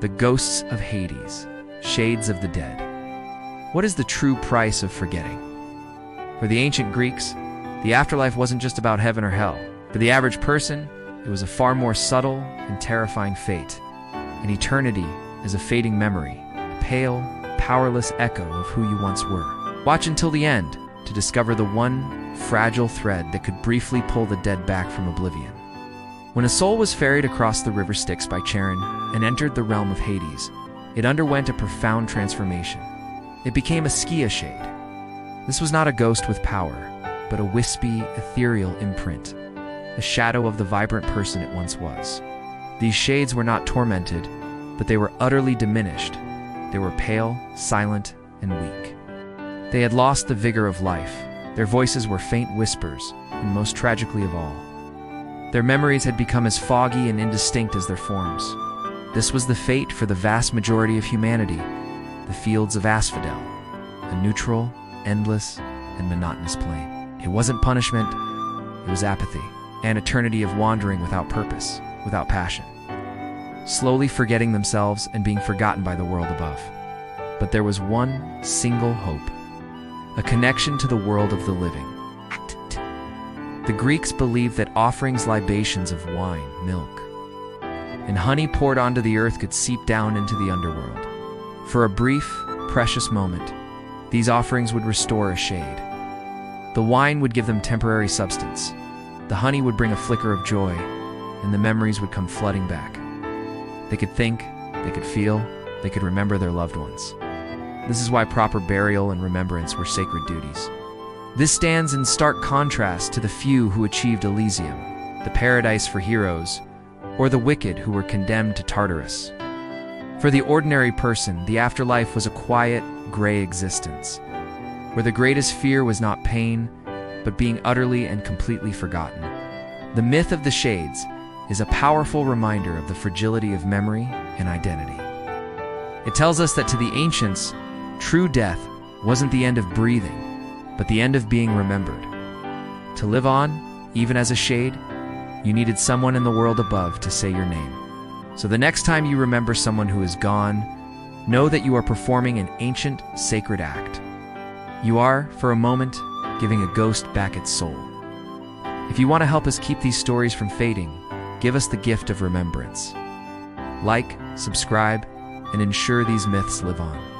The ghosts of Hades, shades of the dead. What is the true price of forgetting? For the ancient Greeks, the afterlife wasn't just about heaven or hell. For the average person, it was a far more subtle and terrifying fate. An eternity is a fading memory, a pale, powerless echo of who you once were. Watch until the end to discover the one fragile thread that could briefly pull the dead back from oblivion. When a soul was ferried across the river Styx by Charon and entered the realm of Hades, it underwent a profound transformation. It became a Skia shade. This was not a ghost with power, but a wispy, ethereal imprint, a shadow of the vibrant person it once was. These shades were not tormented, but they were utterly diminished. They were pale, silent, and weak. They had lost the vigor of life. Their voices were faint whispers, and most tragically of all, their memories had become as foggy and indistinct as their forms. This was the fate for the vast majority of humanity, the fields of Asphodel, a neutral, endless, and monotonous plain. It wasn't punishment, it was apathy, an eternity of wandering without purpose, without passion, slowly forgetting themselves and being forgotten by the world above. But there was one single hope, a connection to the world of the living. The Greeks believed that offerings, libations of wine, milk, and honey poured onto the earth could seep down into the underworld. For a brief, precious moment, these offerings would restore a shade. The wine would give them temporary substance. The honey would bring a flicker of joy, and the memories would come flooding back. They could think, they could feel, they could remember their loved ones. This is why proper burial and remembrance were sacred duties. This stands in stark contrast to the few who achieved Elysium, the paradise for heroes, or the wicked who were condemned to Tartarus. For the ordinary person, the afterlife was a quiet, gray existence, where the greatest fear was not pain, but being utterly and completely forgotten. The myth of the shades is a powerful reminder of the fragility of memory and identity. It tells us that to the ancients, true death wasn't the end of breathing, but the end of being remembered. To live on, even as a shade, you needed someone in the world above to say your name. So the next time you remember someone who is gone, know that you are performing an ancient, sacred act. You are, for a moment, giving a ghost back its soul. If you want to help us keep these stories from fading, give us the gift of remembrance. Like, subscribe, and ensure these myths live on.